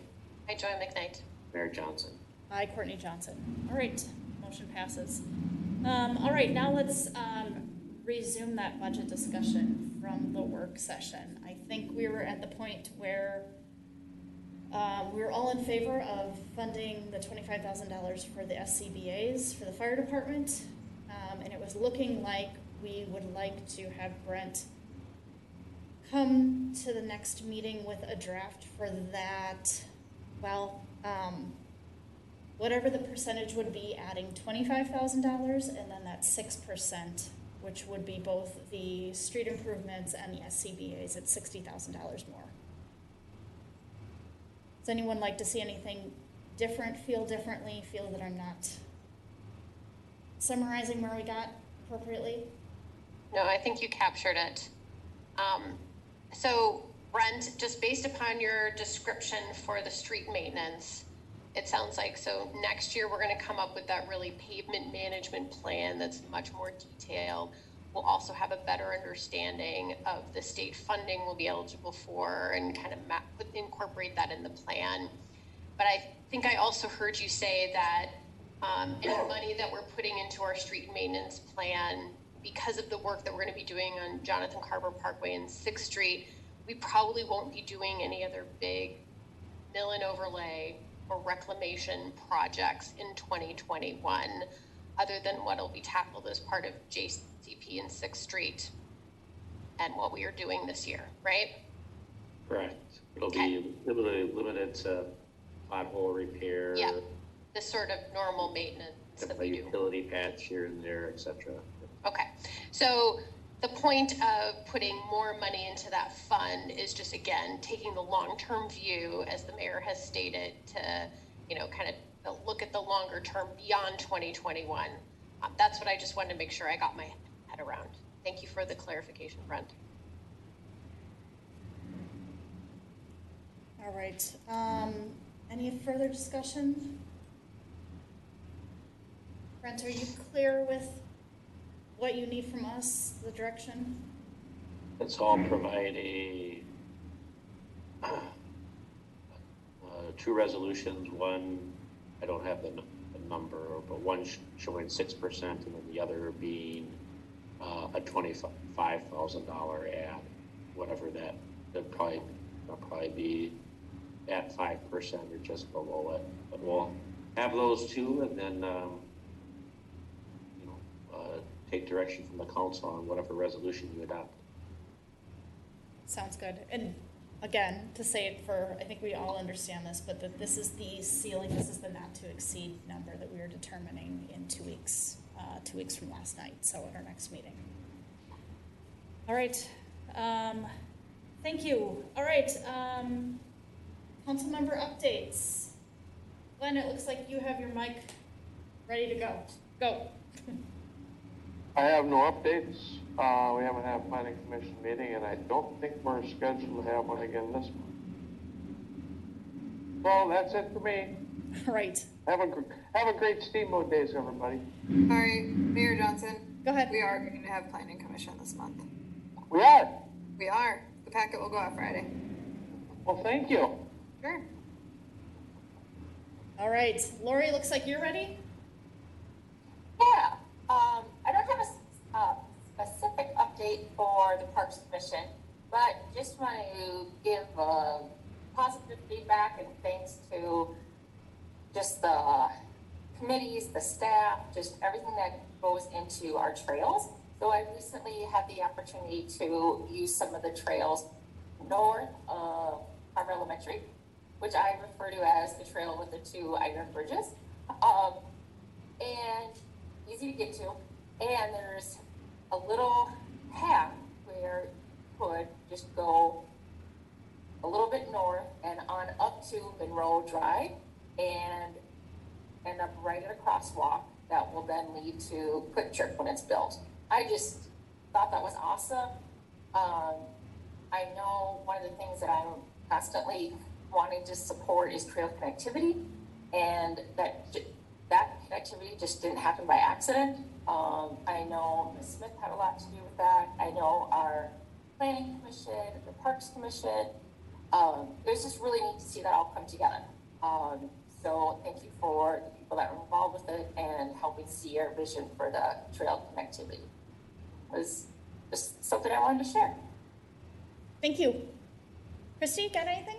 I join McKnight. Mayor Johnson. Aye, Courtney Johnson. All right, motion passes. All right, now let's resume that budget discussion from the work session. I think we were at the point where we were all in favor of funding the $25,000 for the SCBA's for the fire department, and it was looking like we would like to have Brent come to the next meeting with a draft for that. Well, whatever the percentage would be, adding $25,000, and then that 6%, which would be both the street improvements and the SCBA's at $60,000 more. Does anyone like to see anything different, feel differently, feel that I'm not summarizing where we got appropriately? No, I think you captured it. So Brent, just based upon your description for the street maintenance, it sounds like, so next year we're going to come up with that really pavement management plan that's much more detailed. We'll also have a better understanding of the state funding we'll be eligible for and kind of incorporate that in the plan. But I think I also heard you say that any money that we're putting into our street maintenance plan, because of the work that we're going to be doing on Jonathan Carver Parkway and 6th Street, we probably won't be doing any other big mill and overlay or reclamation projects in 2021, other than what will be tackled as part of JCP and 6th Street and what we are doing this year, right? Correct. It'll Okay. be limited to pothole repair, Yeah, the sort of normal maintenance that a we do. utility patch here and there, etc. Okay, so the point of putting more money into that fund is just, again, taking the long-term view, as the mayor has stated, to, you know, kind of look at the longer term beyond 2021. That's what I just wanted to make sure I got my head around. Thank you for the clarification, Brent. All right. Any further discussion? Brent, are you clear with what you need from us, the direction? Let's all provide two resolutions. One, I don't have the number, but one showing 6% and then the other being a $25,000 ad, whatever that'll probably be at 5% or just below it. But we'll have those two, and then take direction from the council on whatever resolution you adopt. Sounds good. And again, to say it for, I think we all understand this, but that this is the ceiling, this is the not to exceed number that we are determining in 2 weeks, 2 weeks from last night, so at our next meeting. All right. Thank you. All right. Council member updates. Glenn, it looks like you have your mic ready to go. Go. I have no updates. We haven't had a planning commission meeting, and I don't think we're scheduled to have one again this month. Well, that's it for me. All right. Have a great steamboat days, everybody. All right, Mayor Johnson. Go ahead. We are going to have planning commission this month. We are. We are. The packet will go out Friday. Well, thank you. Sure. All right. Lori, looks like you're ready. Yeah. I don't have a specific update for the Parks Commission, but just want to give positive feedback and thanks to just the committees, the staff, just everything that goes into our trails. So I recently had the opportunity to use some of the trails north of Carver Elementary, which I refer to as the trail with the 2 iron bridges, and easy to get to. And there's a little path where you could just go a little bit north and on up to Monroe Drive and end up right at a crosswalk that will then lead to Quick Trip when it's built. I just thought that was awesome. I know one of the things that I'm constantly wanting to support is trail connectivity, and that connectivity just didn't happen by accident. I know Ms. Smith had a lot to do with that. I know our Planning Commission, the Parks Commission. It was just really neat to see that all come together. So thank you for the people that were involved with it and helping see our vision for the trail connectivity. It was just something I wanted to share. Thank you. Christy, got anything?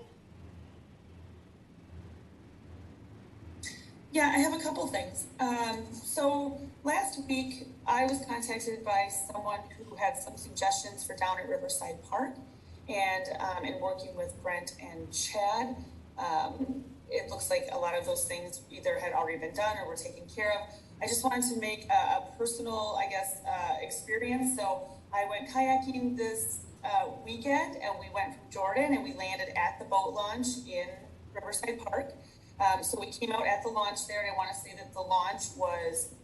Yeah, I have a couple things. So last week, I was contacted by someone who had some suggestions for down at Riverside Park, and in working with Brent and Chad, it looks like a lot of those things either had already been done or were taken care of. I just wanted to make a personal, I guess, experience. So I went kayaking this weekend, and we went from Jordan, and we landed at the boat launch in Riverside Park. So we came out at the launch there, and I want to say that the launch was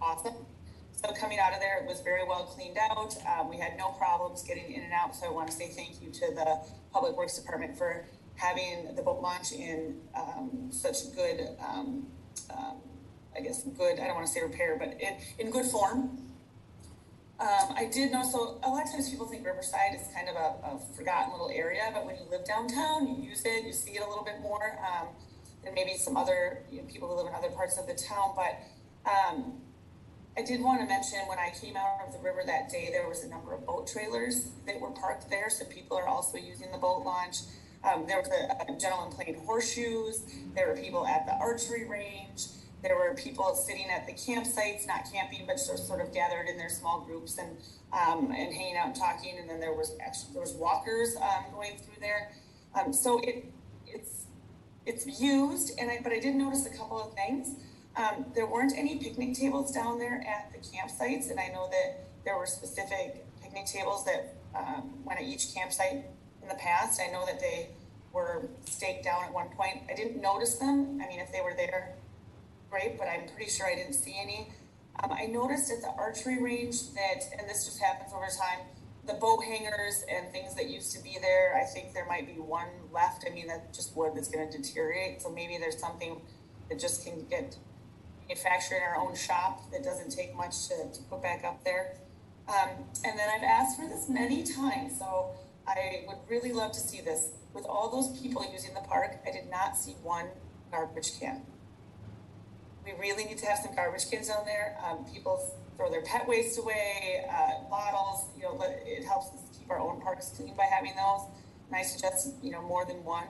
awesome. So coming out of there, it was very well cleaned out. We had no problems getting in and out. So I want to say thank you to the Public Works Department for having the boat launch in such good, I guess good, I don't want to say repair, but in good form. I did know, so a lot of times people think Riverside is kind of a forgotten little area, but when you live downtown, you use it, you see it a little bit more. And maybe some other people who live in other parts of the town. But I did want to mention when I came out of the river that day, there was a number of boat trailers that were parked there. So people are also using the boat launch. There was a gentleman playing horseshoes. There were people at the archery range. There were people sitting at the campsites, not camping, but sort of gathered in their small groups and hanging out and talking. And then there was walkers going through there. So it's used, but I did notice a couple of things. There weren't any picnic tables down there at the campsites, and I know that there were specific picnic tables that went at each campsite in the past. I know that they were staked down at one point. I didn't notice them. I mean, if they were there, great, but I'm pretty sure I didn't see any. I noticed at the archery range that, and this just happens over time, the bow hangers and things that used to be there, I think there might be one left. I mean, that's just wood that's going to deteriorate. So maybe there's something that just can get manufactured in our own shop that doesn't take much to put back up there. And then I've asked for this many times, so I would really love to see this. With all those people using the park, I did not see one garbage can. We really need to have some garbage cans down there. People throw their pet waste away, bottles, you know, it helps us keep our own parks clean by having those. And I suggest, you know, more than one.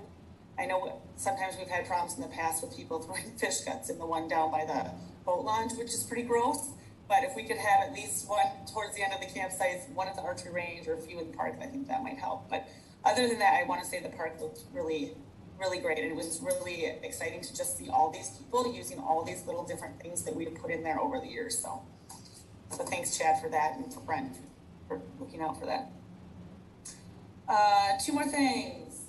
I know sometimes we've had problems in the past with people throwing fish guts in the one down by the boat launch, which is pretty gross. But if we could have at least one towards the end of the campsite, one at the archery range, or a few in the park, I think that might help. But other than that, I want to say the park looked really, really great. And it was really exciting to just see all these people using all these little different things that we have put in there over the years. So thanks, Chad, for that, and for Brent for looking out for that. Two more things.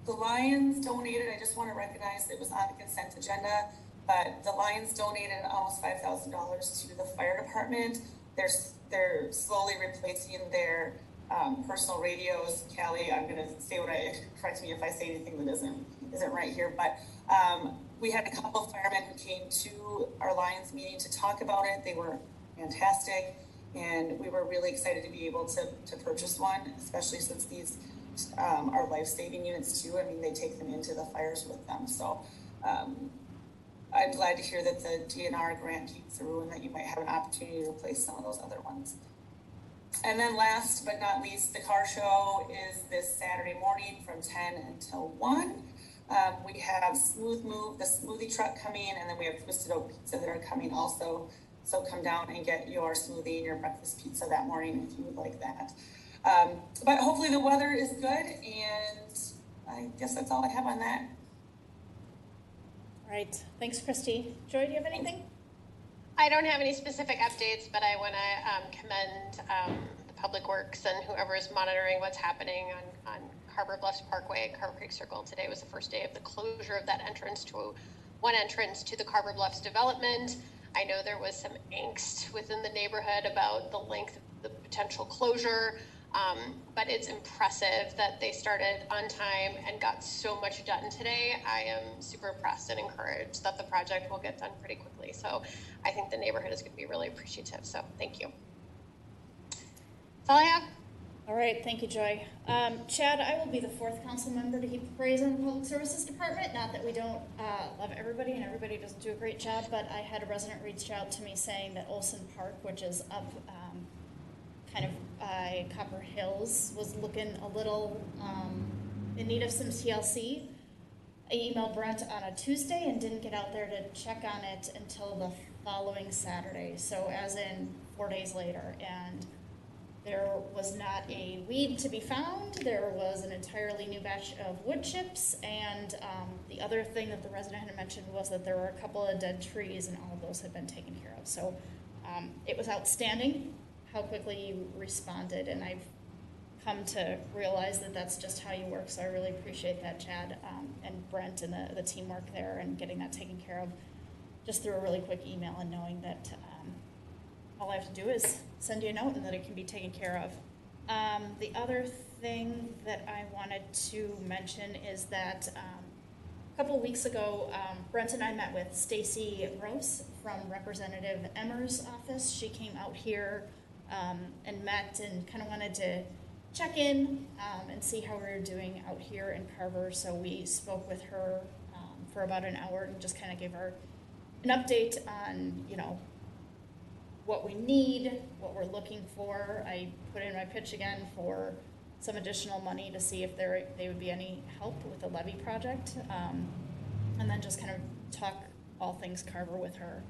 The Lions donated, I just want to recognize it was on the consent agenda, but the Lions donated almost $5,000 to the fire department. They're slowly replacing their personal radios. Callie, I'm going to say correct me if I say anything that isn't right here, but we had a couple of firemen who came to our Lions meeting to talk about it. They were fantastic, and we were really excited to be able to purchase one, especially since these are life-saving units too. I mean, they take them into the fires with them. So I'm glad to hear that the DNR grant came through and that you might have an opportunity to replace some of those other ones. And then last but not least, the car show is this Saturday morning from 10 until 1. We have Smooth Move, the smoothie truck coming, and then we have Twisted Oat Pizza that are coming also. So come down and get your smoothie and your breakfast pizza that morning if you would like that. But hopefully the weather is good, and I guess that's all I have on that. All right, thanks, Christy. Joy, do you have anything? I don't have any specific updates, but I want to commend the Public Works and whoever is monitoring what's happening on Carver Bluffs Parkway, Carver Creek Circle. Today was the first day of the closure of that one entrance to the Carver Bluffs development. I know there was some angst within the neighborhood about the length of the potential closure, but it's impressive that they started on time and got so much done today. I am super impressed and encouraged that the project will get done pretty quickly. So I think the neighborhood is going to be really appreciative. So thank you. That's all I have. All right, thank you, Joy. Chad, I will be the fourth council member to heap praise on the Public Services Department. Not that we don't love everybody and everybody doesn't do a great job, but I had a resident reach out to me saying that Olson Park, which is up kind of by Copper Hills, was looking a little in need of some TLC. I emailed Brent on a Tuesday and didn't get out there to check on it until the following Saturday, so as in 4 days later. And there was not a weed to be found. There was an entirely new batch of wood chips, and the other thing that the resident had mentioned was that there were a couple of dead trees, and all of those had been taken care of. So it was outstanding how quickly you responded, and I've come to realize that that's just how you work. So I really appreciate that, Chad, and Brent and the teamwork there and getting that taken care of just through a really quick email and knowing that all I have to do is send you a note and that it can be taken care of. The other thing that I wanted to mention is that a couple of weeks ago, Brent and I met with Stacy Gross from Representative Emmer's office. She came out here and met and kind of wanted to check in and see how we were doing out here in Carver. So we spoke with her for about an hour and just kind of gave her an update on, you know, what we need, what we're looking for. I put in my pitch again for some additional money to see if they would be any help with the levee project, and then just kind of talk all things Carver with her.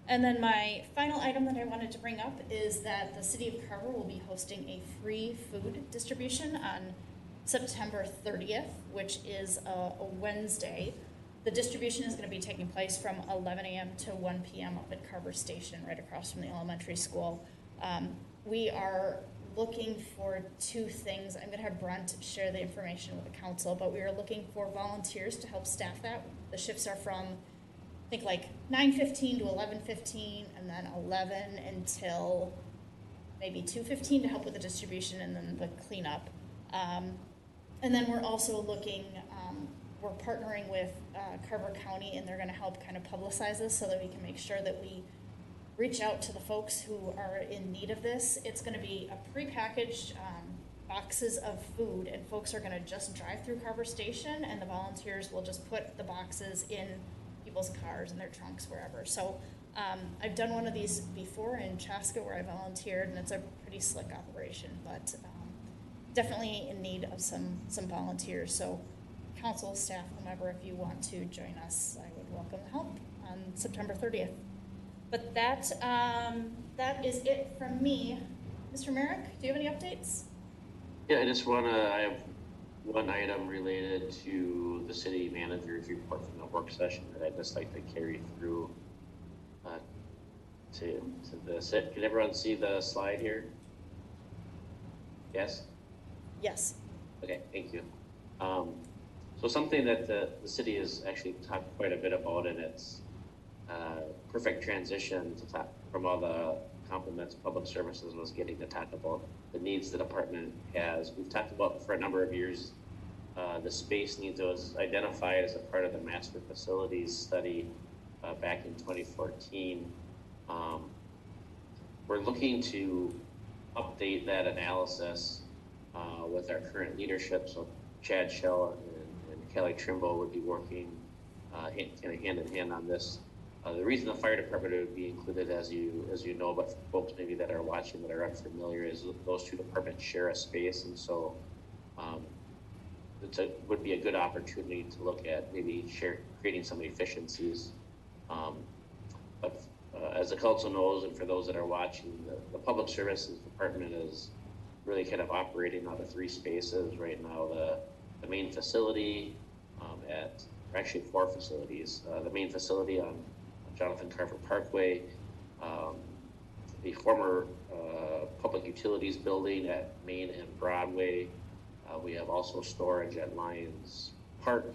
And then my final item that I wanted to bring up is that the City of Carver will be hosting a free food distribution on September 30th, which is a Wednesday. The distribution is going to be taking place from 11 a.m. to 1 p.m. up at Carver Station, right across from the elementary school. We are looking for two things. I'm gonna have Brent share the information with the council, but we are looking for volunteers to help staff that. The shifts are from, I think, like 9:15 to 11:15, and then 11 until maybe 2:15 to help with the distribution and then the cleanup. And then we're also looking, we're partnering with Carver County, and they're gonna help kind of publicize this so that we can make sure that we reach out to the folks who are in need of this. It's gonna be a prepackaged boxes of food, and folks are gonna just drive through Carver Station, and the volunteers will just put the boxes in people's cars and their trunks, wherever. So I've done one of these before in Chaska where I volunteered, and it's a pretty slick operation, but definitely in need of some volunteers. So council, staff, whomever, if you want to join us, I would welcome the help on September 30th. But that is it from me. Mr. Merrick, do you have any updates? Yeah, I have one item related to the city manager's report from the work session that I'd just like to carry through to this. Can everyone see the slide here? Yes? Yes. Okay, thank you. So something that the city has actually talked quite a bit about, and it's perfect transition to talk from all the compliments public services was getting to talk about the needs the department has. We've talked about for a number of years the space needs was identified as a part of the master facilities study back in 2014. We're looking to update that analysis with our current leadership. So Chad Schell and Kelly Trimble would be working kind of hand in hand on this. The reason the fire department would be included, as you know, but for folks maybe that are watching that are unfamiliar, is those two departments share a space, and so would be a good opportunity to look at maybe creating some efficiencies. But as the council knows, and for those that are watching, the public services department is really kind of operating out of three spaces right now. The main facility or actually four facilities. The main facility on Jonathan Carver Parkway, the former public utilities building at Main and Broadway. We have also storage at Lions Park,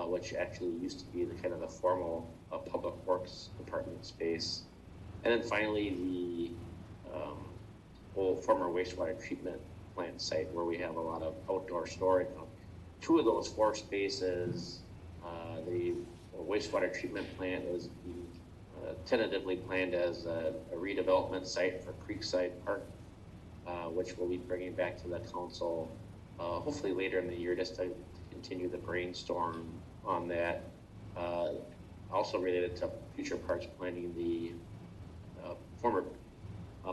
which actually used to be the formal public works department space. And then finally, the old former wastewater treatment plant site where we have a lot of outdoor storage. Two of those four spaces, the wastewater treatment plant is tentatively planned as a redevelopment site for Creekside Park, which we'll be bringing back to the council hopefully later in the year, just to continue the brainstorm on that. Also related to future parks planning, the former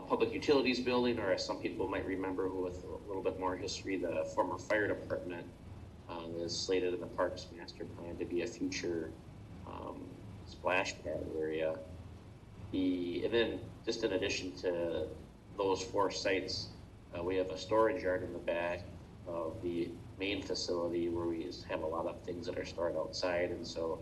public utilities building, or as some people might remember with a little bit more history, the former fire department is slated in the parks master plan to be a future splash pad area. And then just in addition to those four sites, we have a storage yard in the back of the main facility where we just have a lot of things that are stored outside. And so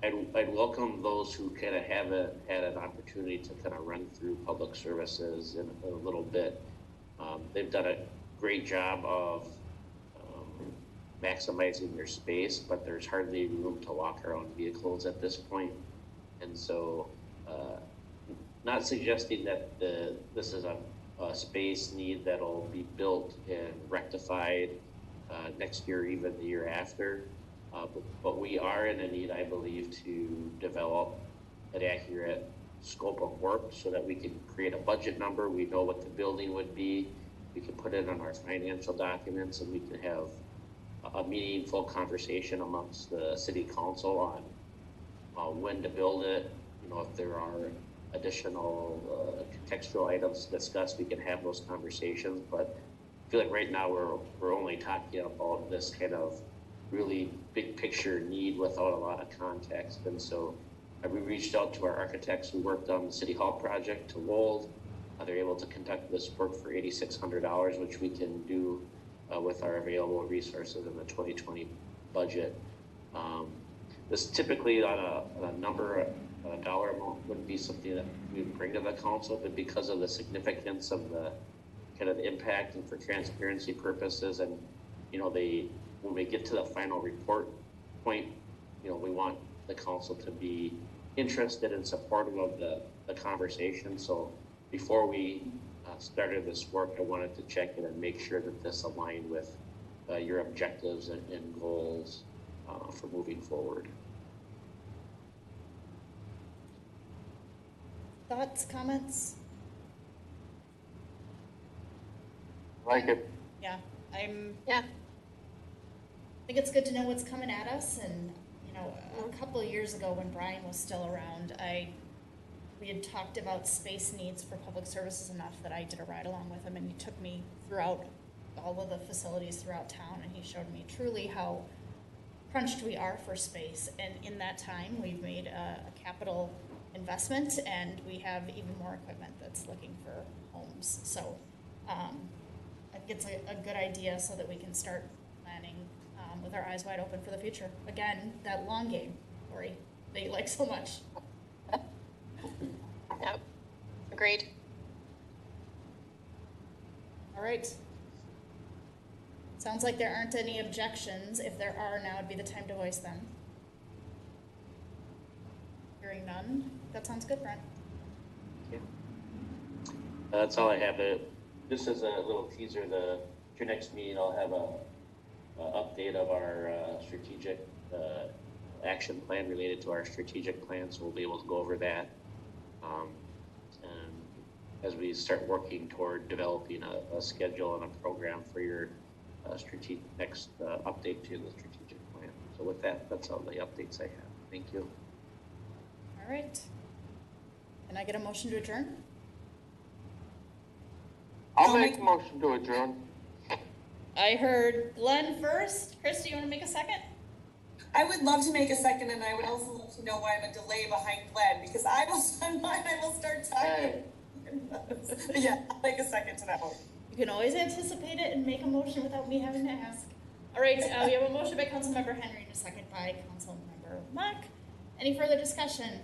I'd welcome those who kind of haven't had an opportunity to kind of run through public services in a little bit. They've done a great job of maximizing their space, but there's hardly room to walk around vehicles at this point. And so not suggesting that this is a space need that'll be built and rectified next year, even the year after. But we are in a need, I believe, to develop an accurate scope of work so that we can create a budget number. We know what the building would be. We can put it on our financial documents, and we can have a meaningful conversation amongst the city council on when to build it. If there are additional contextual items to discuss, we can have those conversations. But I feel like right now we're only talking about this kind of really big picture need without a lot of context. And so we reached out to our architects who worked on the City Hall project to Wold. They're able to conduct this work for $8,600, which we can do with our available resources in the 2020 budget. This typically on a number dollar amount wouldn't be something that we would bring to the council, but because of the significance of the kind of impact and for transparency purposes, and, you know, when we get to the final report point, you know, we want the council to be interested and supportive of the conversation. So before we started this work, I wanted to check in and make sure that this aligned with your objectives and goals for moving forward. Thoughts, comments? Like it. Yeah, Yeah. I think it's good to know what's coming at us, and you know, a couple of years ago when Brian was still around, we had talked about space needs for public services enough that I did a ride along with him, and he took me throughout all of the facilities throughout town, and he showed me truly how crunched we are for space. And in that time, we've made a capital investment, and we have even more equipment that's looking for homes. So I think it's a good idea so that we can start planning with our eyes wide open for the future. Again, that long game, Lori, that you like so much. Yep. Agreed. All right. Sounds like there aren't any objections. If there are, now would be the time to voice them. Hearing none. That sounds good, Brent. Yeah. That's all I have. Just as a little teaser, your next meeting, I'll have a update of our strategic action plan related to our strategic plan, so we'll be able to go over that. And as we start working toward developing a schedule and a program for your next update to the strategic plan. So with that, that's all the updates I have. Thank you. All right. Can I get a motion to adjourn? I'll make a motion to adjourn. I heard Glenn first. Christy, you want to make a second? I would love to make a second, and I would also love to know why I'm a delay behind Glenn, because I will spend mine, I will start talking. Hey. Yeah, I'll make a second to that one. You can always anticipate it and make a motion without me having to ask. All right, we have a motion by Councilmember Henry and a second by Councilmember Mock. Any further discussion?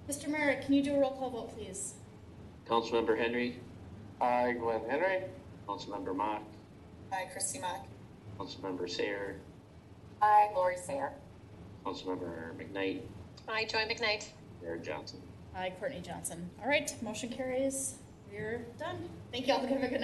Mr. Merritt, can you do a roll call vote, please? Councilmember Henry, Aye, Glenn Henry. Councilmember Mock, Hi, Christy Mock. Councilmember Sayer, Hi, Lori Sayer. Councilmember McKnight, Hi, Joy McKnight. Mayor Johnson. Hi, Courtney Johnson. All right, motion carries. We're done. Thank you all. Have a good night.